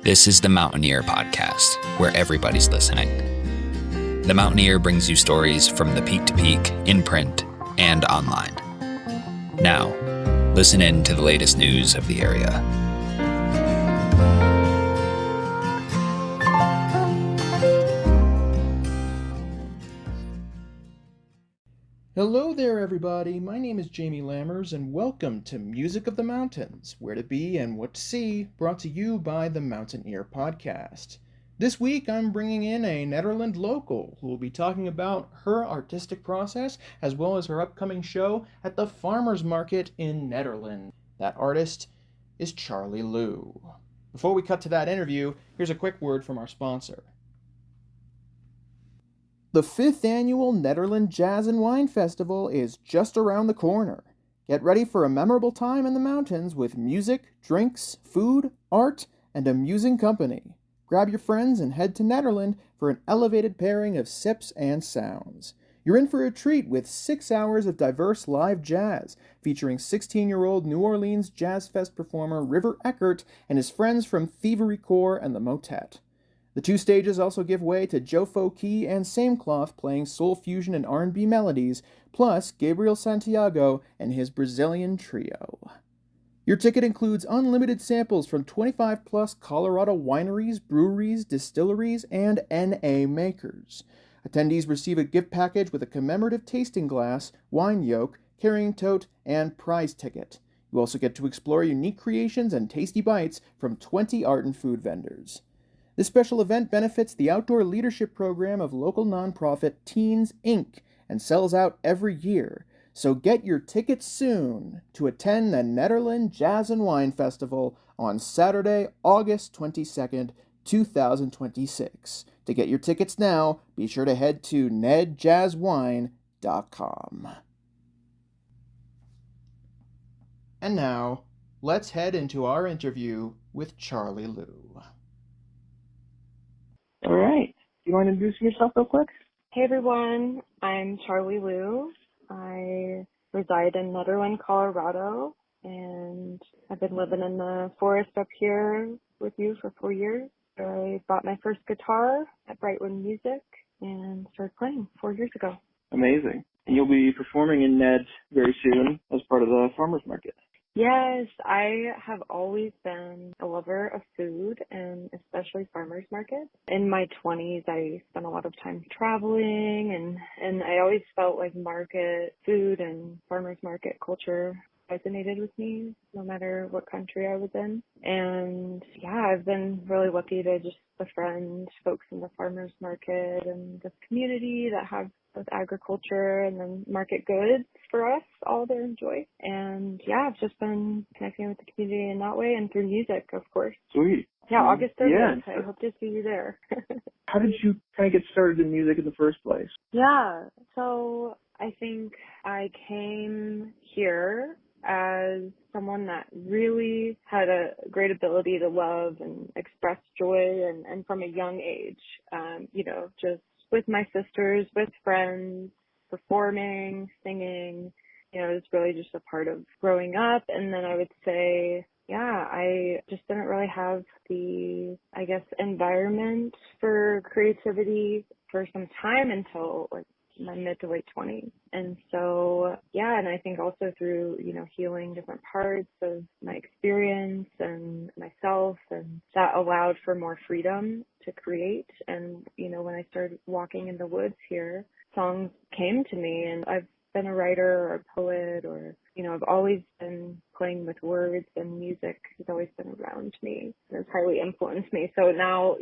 This is the Mountaineer Podcast, where everybody's listening. The Mountaineer brings you stories from the peak to peak, in print, and online. Now, listen in to the latest news of the area. Hello there, everybody. My name is Jamie Lammers, and welcome to Music of the Mountains, where to be and what to see, brought to you by the Mountaineer Podcast. This week, I'm bringing in a Nederland local who will be talking about her artistic process, as well as her upcoming show at the Farmers Market in Nederland. That artist is Charlie Lou. Before we cut to that interview, here's a quick word from our sponsor. The 5th annual Nederland Jazz and Wine Festival is just around the corner. Get ready for a memorable time in the mountains with music, drinks, food, art, and amusing company. Grab your friends and head to Nederland for an elevated pairing of sips and sounds. You're in for a treat with 6 hours of diverse live jazz, featuring 16-year-old New Orleans Jazz Fest performer River Eckert and his friends from Thievery Corps and the Motet. The 2 stages also give way to Joe Fouquet and Samecloth playing soul fusion and R&B melodies, plus Gabriel Santiago and his Brazilian trio. Your ticket includes unlimited samples from 25-plus Colorado wineries, breweries, distilleries, and NA makers. Attendees receive a gift package with a commemorative tasting glass, wine yoke, carrying tote, and prize ticket. You also get to explore unique creations and tasty bites from 20 art and food vendors. This special event benefits the outdoor leadership program of local nonprofit Teens Inc. and sells out every year. So get your tickets soon to attend the Nederland Jazz and Wine Festival on Saturday, August 22nd, 2026. To get your tickets now, be sure to head to nedjazzwine.com. And now, let's head into our interview with Charlie Lou. All right. Do you want to introduce yourself real quick? Hey everyone, I'm Charlie Lou. I reside in Nederland, Colorado, and I've been living in the forest up here with you for 4 years. I bought my first guitar at Brightwood Music and started playing 4 years ago. Amazing. And you'll be performing in Ned very soon as part of the Farmers Market. Yes, I have always been a lover of food and especially farmers markets. In my 20s, I spent a lot of time traveling and I always felt like market food and farmers market culture resonated with me no matter what country I was in. And yeah, I've been really lucky to just befriend folks in the farmers market and the community that have both agriculture and then market goods for us all to enjoy. And yeah, I've just been connecting with the community in that way and through music, of course. Sweet. Yeah, August 30th. Yeah. I hope to see you there. How did you kind of get started in music in the first place? Yeah, so I think I came here as someone that really had a great ability to love and express joy and from a young age, just with my sisters, with friends, performing, singing, it was really just a part of growing up. And then I would say, I just didn't really have the, environment for creativity for some time until like my mid to late 20s. And so, and I think also through, healing different parts of my experience and myself, and that allowed for more freedom to create. And, when I started walking in the woods here, songs came to me, and I've been a writer or a poet or, I've always been playing with words, and music has always been around me. It's highly influenced me. So now,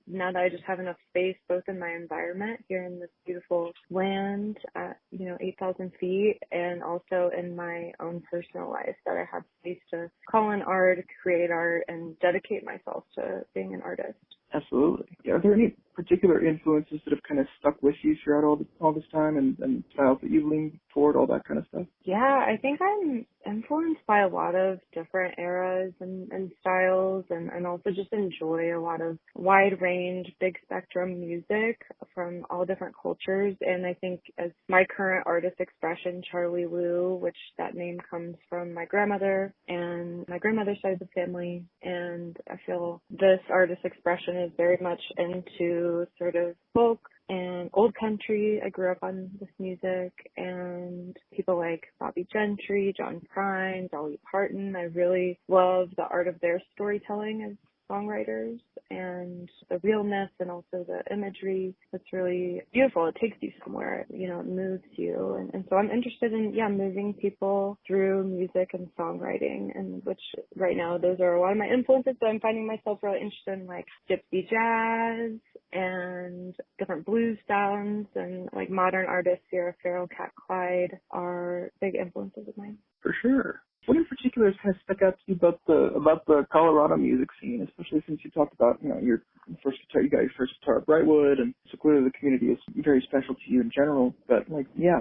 now that I just have enough space both in my environment here in this beautiful land at, 8,000 feet, and also in my own personal life, that I have space to call in art, create art, and dedicate myself to being an artist. Absolutely. Are there any particular influences that have kind of stuck with you throughout all this time and styles that you've leaned toward, all that kind of stuff? Yeah, I think I'm influenced by a lot of different eras and styles, and also just enjoy a lot of wide range, big spectrum music from all different cultures. And I think as my current artist expression, Charlie Lou, which that name name comes from my grandmother and my grandmother's side of the family. And I feel this artist expression is very much into sort of folk and old country. I grew up on this music, and people like Bobby Gentry, John Prine, Dolly Parton. I really love the art of their storytelling as songwriters and the realness and also the imagery. It's really beautiful. It takes you somewhere, it moves you. And so I'm interested in, moving people through music and songwriting, and which right now those are a lot of my influences, but I'm finding myself really interested in like gypsy jazz and different blues sounds, and like modern artists, Sierra Farrell, Cat Clyde are big influences of mine. For sure. What in particular has stuck out to you about the Colorado music scene, especially since you talked about, your first guitar, you got your first guitar at Brightwood, and so clearly the community is very special to you in general, but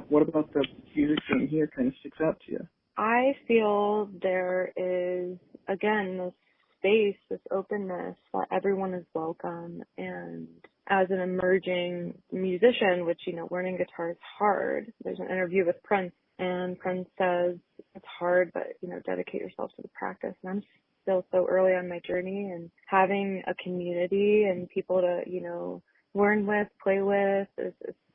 what about the music scene here kind of sticks out to you? I feel there is, again, this space, this openness that everyone is welcome. And as an emerging musician, which, learning guitar is hard, there's an interview with Prince, and Prince says it's hard, but, dedicate yourself to the practice. And I'm still so early on my journey, and having a community and people to, learn with, play with is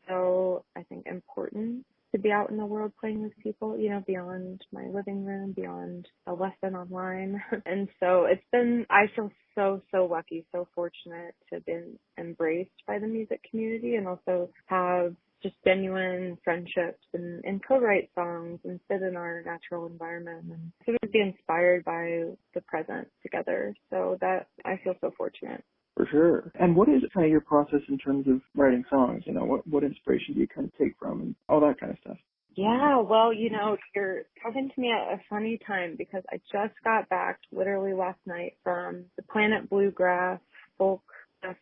so, I think, important to be out in the world playing with people, beyond my living room, beyond a lesson online. And so I feel so, so lucky, so fortunate to have been embraced by the music community, and also have just genuine friendships and co-write songs and sit in our natural environment and sort of be inspired by the present together. So that I feel so fortunate. For sure. And what is kind of your process in terms of writing songs? What inspiration do you kind of take from and all that kind of stuff? Yeah, well, you're talking to me at a funny time, because I just got back literally last night from the Planet Bluegrass Folk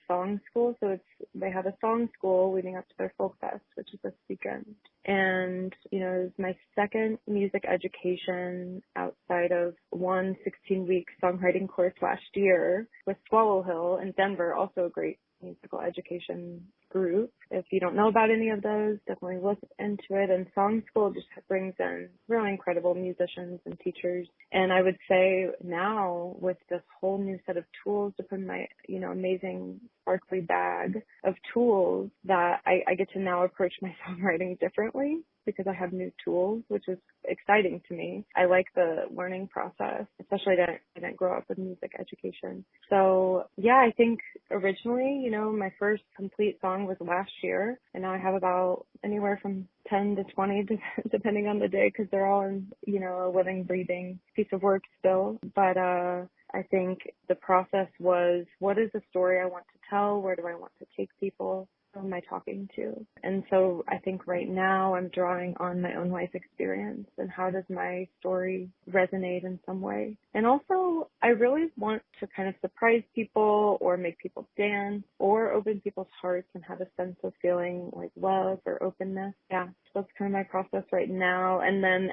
Song School. So they have a song school leading up to their Folk Fest, which is this weekend. And, it was my second music education outside of one 16-week songwriting course last year with Swallow Hill in Denver, also a great musical education group. If you don't know about any of those, definitely look into it. And Song School just brings in really incredible musicians and teachers. And I would say now, with this whole new set of tools to put in my, amazing sparkly bag of tools, that I get to now approach my songwriting differently, because I have new tools, which is exciting to me. I like the learning process, especially I didn't grow up with music education. So I think originally, my first complete song was last year, and now I have about anywhere from 10 to 20, depending on the day, because they're all in, a living, breathing piece of work still. But I think the process was, what is the story I want to tell? Where do I want to take people? Who am I talking to? And so I think right now I'm drawing on my own life experience, and how does my story resonate in some way? And also, I really want to kind of surprise people or make people dance or open people's hearts and have a sense of feeling like love or openness. Yeah, so that's kind of my process right now. And then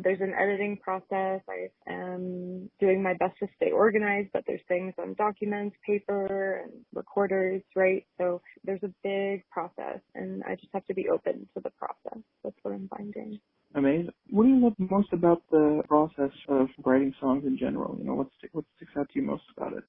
there's an editing process. I am doing my best to stay organized, but there's things on documents, paper, and recorders, right? So there's a big process, and I just have to be open to the process. That's what I'm finding. Amazing. What do you love most about the process of writing songs in general? What sticks out to you most about it?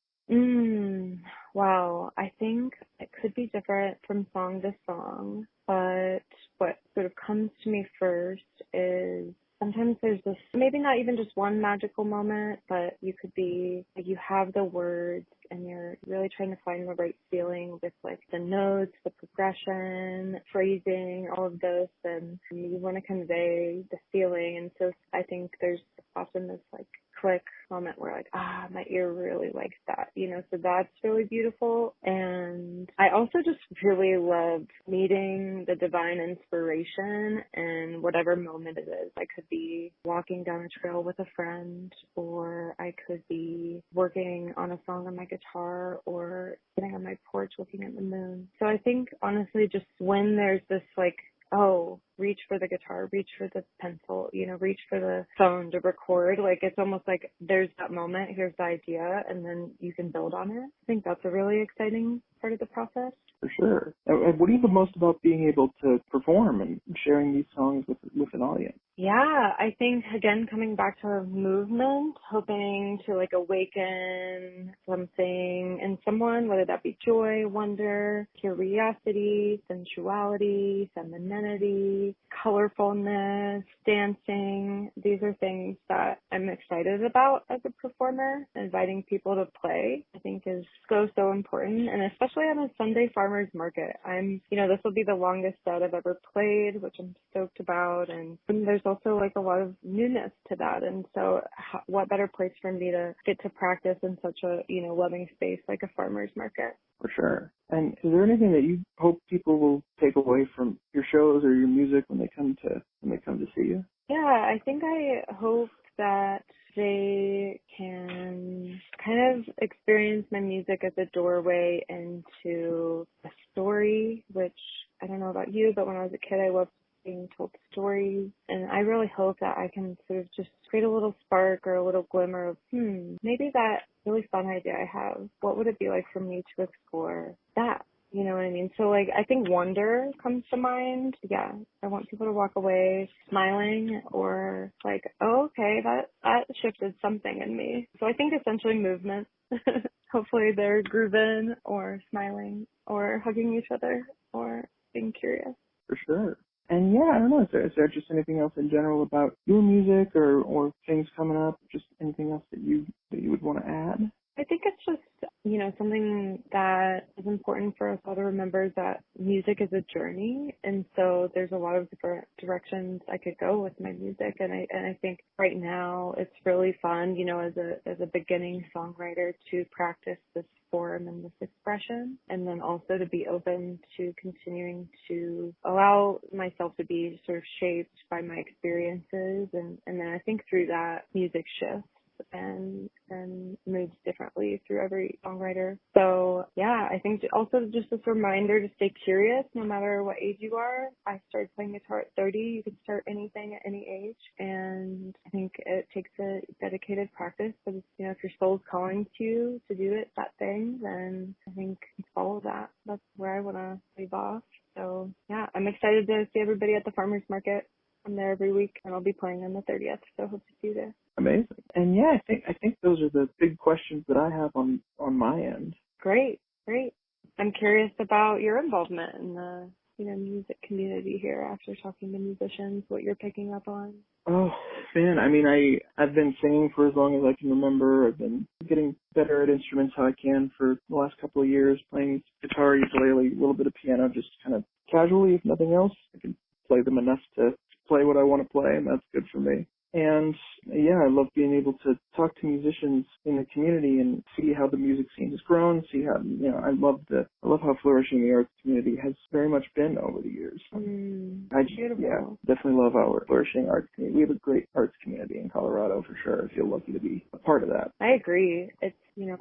Wow. I think it could be different from song to song, but what sort of comes to me first is sometimes there's this, maybe not even just one magical moment, but you could be, like, you have the words and you're really trying to find the right feeling with like the notes, the progression, phrasing, all of this, and you want to convey the feeling. And so I think there's often this like click moment where like, my ear really likes that, so that's really beautiful. And I also just really love meeting the divine inspiration in whatever moment it is. I could be walking down a trail with a friend, or I could be working on a song on my guitar, or sitting on my porch looking at the moon. So I think honestly, just when there's this like, oh, reach for the guitar, reach for the pencil, reach for the phone to record. Like, it's almost like there's that moment, here's the idea, and then you can build on it. I think that's a really exciting part of the process. For sure. And what do you love most about being able to perform and sharing these songs with an audience? Yeah, I think, again, coming back to movement, hoping to like awaken something in someone, whether that be joy, wonder, curiosity, sensuality, femininity, colorfulness, dancing. These are things that I'm excited about as a performer. Inviting people to play, I think, is so important, and especially on a Sunday Farmers Market. This will be the longest set I've ever played, which I'm stoked about, and there's also like a lot of newness to that, and so what better place for me to get to practice in such a loving space like a farmer's market. For sure. And is there anything that you hope people will take away from your shows or your music when they come to see you? Yeah, I think I hope that they can kind of experience my music as a doorway into a story, which I don't know about you, but when I was a kid, I loved being told stories, and I really hope that I can sort of just create a little spark or a little glimmer of, maybe that really fun idea I have, what would it be like for me to explore that? You know what I mean? So, like, I think wonder comes to mind. Yeah, I want people to walk away smiling or like, oh, okay, that shifted something in me. So I think essentially movement. Hopefully they're grooving or smiling or hugging each other or being curious. For sure. And yeah, I don't know, is there just anything else in general about your music or things coming up, just anything else that you would want to add? I think it's just, something that is important for us all to remember, is that music is a journey. And so there's a lot of different directions I could go with my music. And I think right now it's really fun, as a beginning songwriter, to practice this form and this expression, and then also to be open to continuing to allow myself to be sort of shaped by my experiences. And then I think through that, music shifts and moves differently through every songwriter. So yeah, I think also just this reminder to stay curious no matter what age you are. I started playing guitar at 30. You can start anything at any age, and I think it takes a dedicated practice, but if your soul's calling to you to do that thing, then I think follow that. That's where I want to leave off. So yeah, I'm excited to see everybody at the farmers market. I'm there every week, and I'll be playing on the 30th, so hope to see you there. Amazing. And yeah, I think those are the big questions that I have on my end. Great. I'm curious about your involvement in the music community here after talking to musicians, what you're picking up on. Oh man, I've been singing for as long as I can remember. I've been getting better at instruments how I can for the last couple of years, playing guitar, ukulele, a little bit of piano, just kind of casually, if nothing else. I can play them enough to play what I want to play, and that's good for me. And yeah, I love being able to talk to musicians in the community and see how the music scene has grown, see how, I love how flourishing the arts community has very much been over the years. Beautiful. Definitely love our flourishing arts community. We have a great arts community in Colorado for sure. I feel lucky to be a part of that. I agree. It's,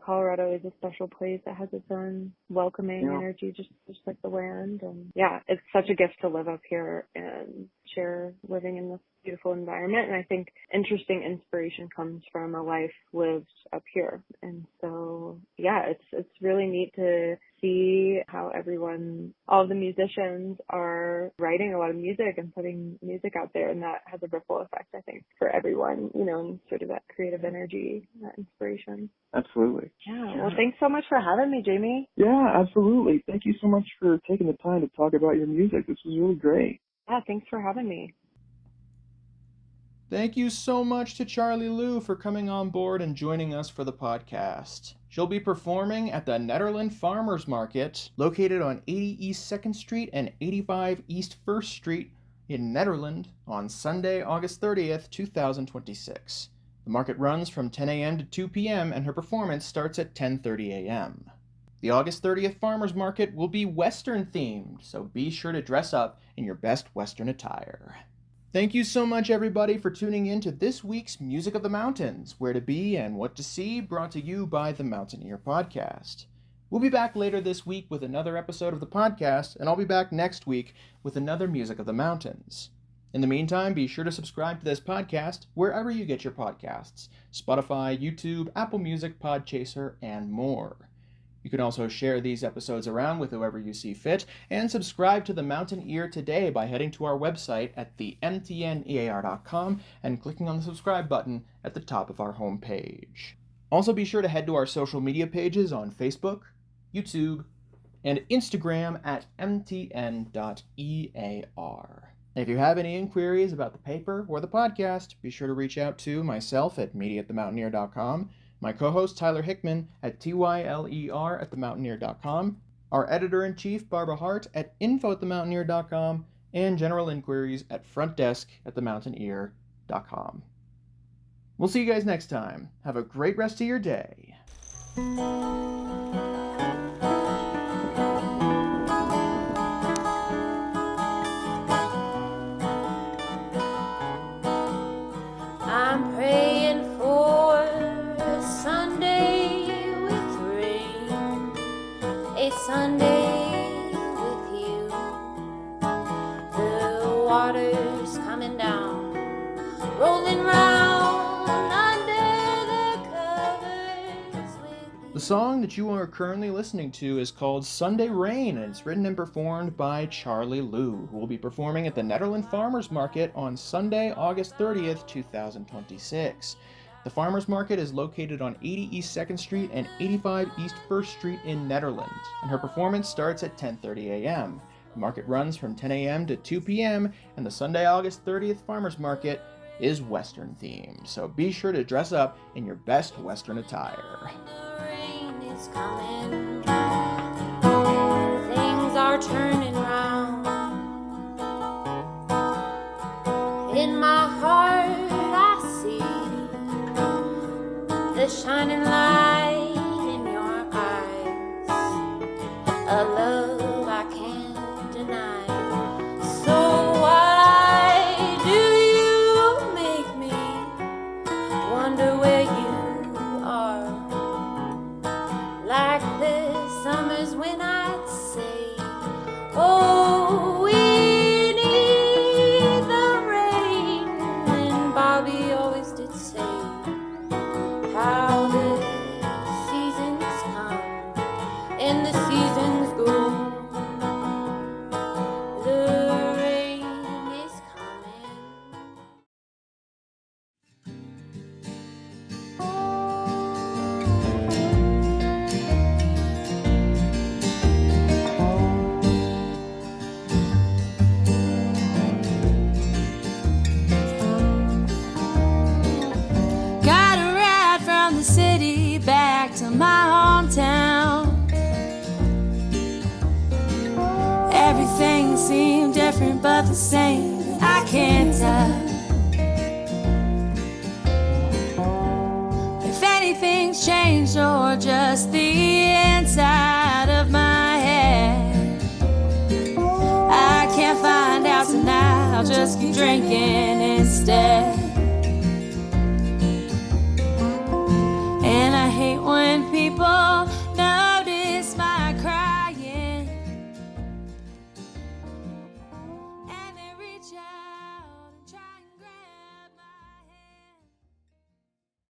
Colorado is a special place that has its own welcoming energy, just like the land. And yeah, it's such a gift to live up here and share living in this beautiful environment. And I think interesting inspiration comes from a life lived up here. And so, yeah, it's really neat to see how all the musicians are writing a lot of music and putting music out there. And that has a ripple effect, I think, for everyone, and sort of that creative energy, that inspiration. Absolutely. Yeah. Well, thanks so much for having me, Jamie. Yeah, absolutely. Thank you so much for taking the time to talk about your music. This was really great. Yeah, thanks for having me. Thank you so much to Charlie Lou for coming on board and joining us for the podcast. She'll be performing at the Nederland Farmers Market, located on 80 East 2nd Street and 85 East 1st Street in Nederland on Sunday, August 30th, 2026. The market runs from 10 a.m. to 2 p.m. and her performance starts at 10:30 a.m. The August 30th Farmers Market will be Western themed, so be sure to dress up in your best Western attire. Thank you so much, everybody, for tuning in to this week's Music of the Mountains, Where to Be and What to See, brought to you by the Mountaineer Podcast. We'll be back later this week with another episode of the podcast, and I'll be back next week with another Music of the Mountains. In the meantime, be sure to subscribe to this podcast wherever you get your podcasts: Spotify, YouTube, Apple Music, Podchaser, and more. You can also share these episodes around with whoever you see fit, and subscribe to The Mountain Ear today by heading to our website at themtnear.com and clicking on the subscribe button at the top of our homepage. Also be sure to head to our social media pages on Facebook, YouTube, and Instagram at mtn.ear. If you have any inquiries about the paper or the podcast, be sure to reach out to myself at media@themountaineer.com, my co-host Tyler Hickman at tyler@themountaineer.com, our editor-in-chief Barbara Hardt at info@themountaineer.com, and general inquiries at frontdesk@themountaineer.com. We'll see you guys next time. Have a great rest of your day. I'm praying for a Sunday with rain, a Sunday with you. The water's coming down, rolling round under the covers with you. The song that you are currently listening to is called Sunday Rain, and it's written and performed by Charlie Lou, who will be performing at the Nederland Farmers Market on Sunday, August 30th, 2026. The Farmers Market is located on 80 East 2nd Street and 85 East 1st Street in Nederland, and her performance starts at 10:30 a.m. The market runs from 10 a.m. to 2 p.m., and the Sunday, August 30th Farmers Market is Western themed, so be sure to dress up in your best Western attire. The rain is coming, things are turning round. In my heart I see the shining light in your eyes, a love I can't deny. So why do you make me wonder where you are? Like the summers when I'd say, oh, we need the rain. And Bobby always did say how the seasons come and the seasons go. The rain is coming. Got a ride from the city back to my hometown. Everything seemed different but the same, I can't tell if anything's changed or just the inside of my head. I can't find out tonight, I'll just keep drinking instead.